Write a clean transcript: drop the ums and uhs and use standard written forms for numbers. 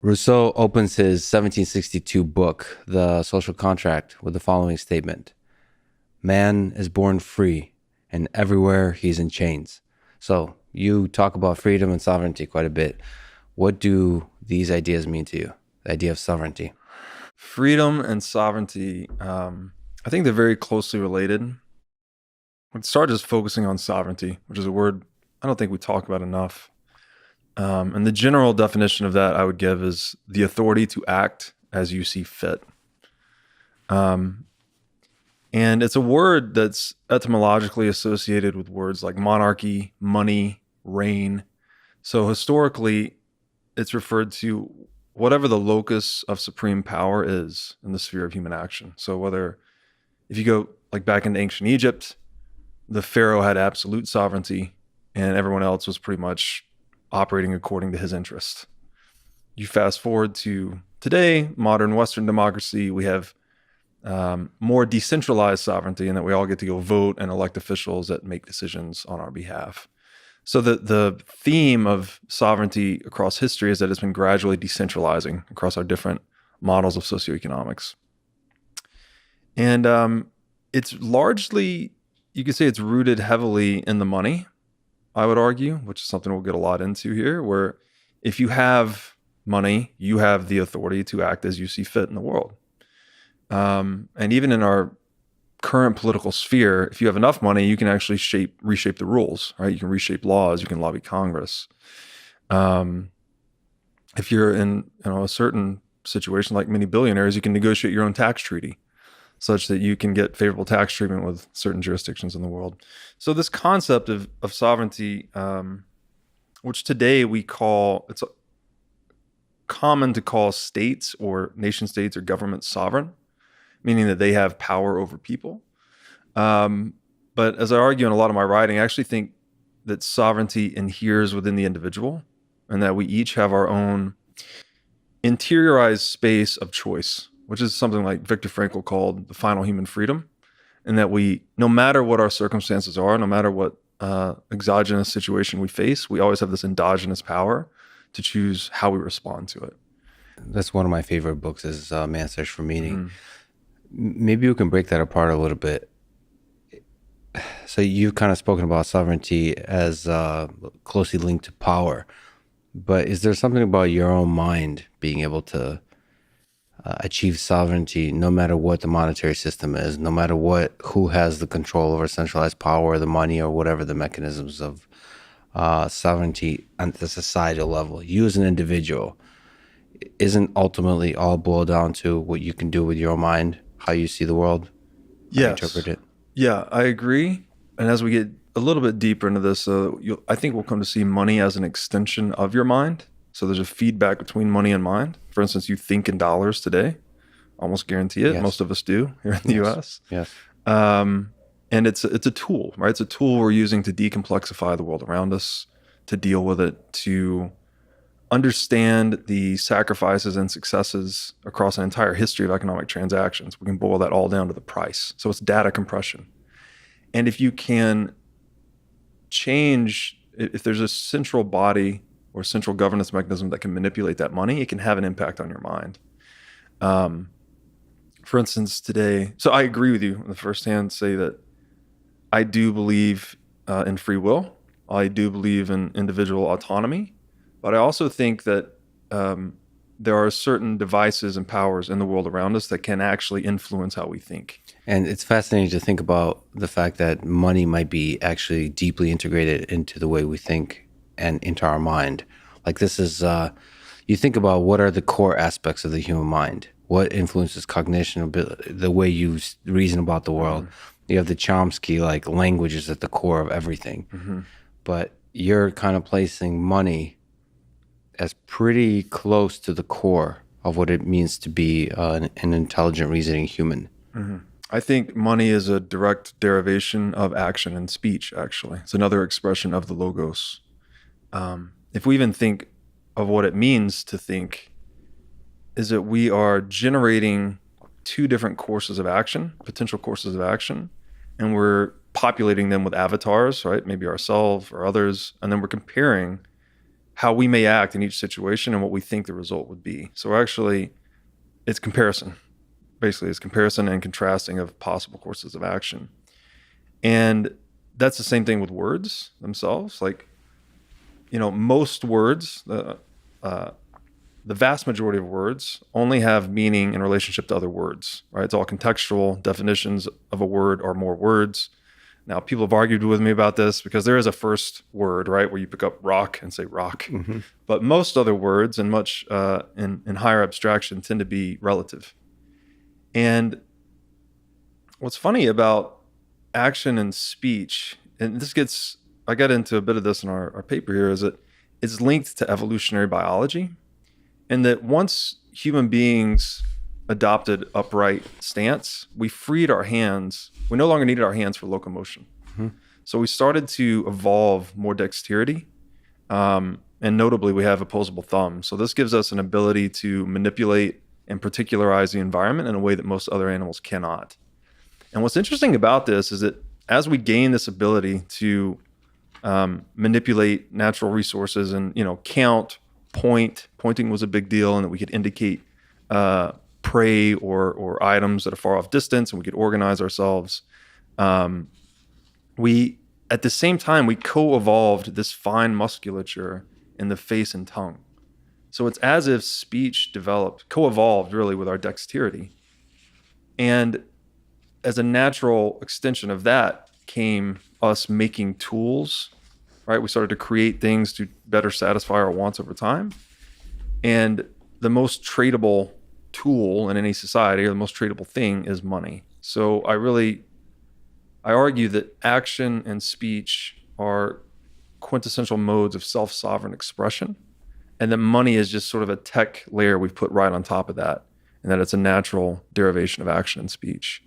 Rousseau opens his 1762 book, The Social Contract, with the following statement. Man is born free, and everywhere he's in chains. So you talk about freedom and sovereignty quite a bit. What do these ideas mean to you, the idea of sovereignty? Freedom and sovereignty, I think they're very closely related. Let's start just focusing on sovereignty, which is a word I don't think we talk about enough. And the general definition of that I would give is the authority to act as you see fit. And it's a word that's etymologically associated with words like monarchy, money, reign. So historically, it's referred to whatever the locus of supreme power is in the sphere of human action. So if you go like back into ancient Egypt, the pharaoh had absolute sovereignty and everyone else was pretty much operating according to his interest. You fast forward to today, modern Western democracy, we have more decentralized sovereignty in that we all get to go vote and elect officials that make decisions on our behalf. So the theme of sovereignty across history is that it's been gradually decentralizing across our different models of socioeconomics. And it's largely, you could say it's rooted heavily in the money, I would argue, which is something we'll get a lot into here, where if you have money, you have the authority to act as you see fit in the world. And even in our current political sphere, if you have enough money, you can actually reshape the rules, right? You can reshape laws, you can lobby Congress. If you're in a certain situation like many billionaires, you can negotiate your own tax treaty such that you can get favorable tax treatment with certain jurisdictions in the world. So this concept of sovereignty, which today it's common to call states or nation states or governments sovereign, meaning that they have power over people. But as I argue in a lot of my writing, I actually think that sovereignty inheres within the individual and that we each have our own interiorized space of choice, which is something like Viktor Frankl called the final human freedom, and that we, no matter what our circumstances are, no matter what exogenous situation we face, we always have this endogenous power to choose how we respond to it. That's one of my favorite books is Man's Search for Meaning. Mm-hmm. Maybe we can break that apart a little bit. So you've kind of spoken about sovereignty as closely linked to power, but is there something about your own mind being able to achieve sovereignty no matter what the monetary system is, no matter who has the control over centralized power, the money, or whatever the mechanisms of sovereignty at the societal level? You as an individual, isn't ultimately all boiled down to what you can do with your own mind, how you see the world, how you interpret it? Yeah, I agree. And as we get a little bit deeper into this, I think we'll come to see money as an extension of your mind. So there's a feedback between money and mind. For instance, you think in dollars today, almost guarantee it. Yes. Most of us do here in the US. Yes. And it's a tool, right? It's a tool we're using to decomplexify the world around us, to deal with it, to understand the sacrifices and successes across an entire history of economic transactions. We can boil that all down to the price. So it's data compression. And if you can change, if there's a central body or central governance mechanism that can manipulate that money, it can have an impact on your mind. For instance, today, so I agree with you on the first hand, say that I do believe in free will. I do believe in individual autonomy. But I also think that there are certain devices and powers in the world around us that can actually influence how we think. And it's fascinating to think about the fact that money might be actually deeply integrated into the way we think and into our mind. Like this is, you think about what are the core aspects of the human mind? What influences cognition, the way you reason about the world? Mm-hmm. You have the Chomsky, like language is at the core of everything. Mm-hmm. But you're kind of placing money as pretty close to the core of what it means to be an intelligent, reasoning human. Mm-hmm. I think money is a direct derivation of action and speech, actually. It's another expression of the logos. If we even think of what it means to think, is that we are generating two different courses of action, potential courses of action, and we're populating them with avatars, right? Maybe ourselves or others, and then we're comparing how we may act in each situation and what we think the result would be. So actually, it's comparison. Basically, it's comparison and contrasting of possible courses of action. And that's the same thing with words themselves. Like, most words, the vast majority of words only have meaning in relationship to other words, right? It's all contextual. Definitions of a word are more words. Now, people have argued with me about this because there is a first word, right, where you pick up rock and say rock. Mm-hmm. But most other words and much in higher abstraction tend to be relative. And what's funny about action and speech, and I got into a bit of this in our paper here, is that it's linked to evolutionary biology, and that once human beings adopted upright stance, we freed our hands. We no longer needed our hands for locomotion. Mm-hmm. So we started to evolve more dexterity. And notably, we have opposable thumbs. So this gives us an ability to manipulate and particularize the environment in a way that most other animals cannot. And what's interesting about this is that as we gain this ability to manipulate natural resources and, count, pointing was a big deal, and that we could indicate prey or items at a far off distance, and we could organize ourselves. We, at the same time, we co-evolved this fine musculature in the face and tongue. So it's as if speech co-evolved really with our dexterity. And as a natural extension of that came us making tools, right? We started to create things to better satisfy our wants over time. And the most tradable tool in any society, or the most tradable thing, is money. So I argue that action and speech are quintessential modes of self-sovereign expression, and that money is just sort of a tech layer we've put right on top of that, and that it's a natural derivation of action and speech.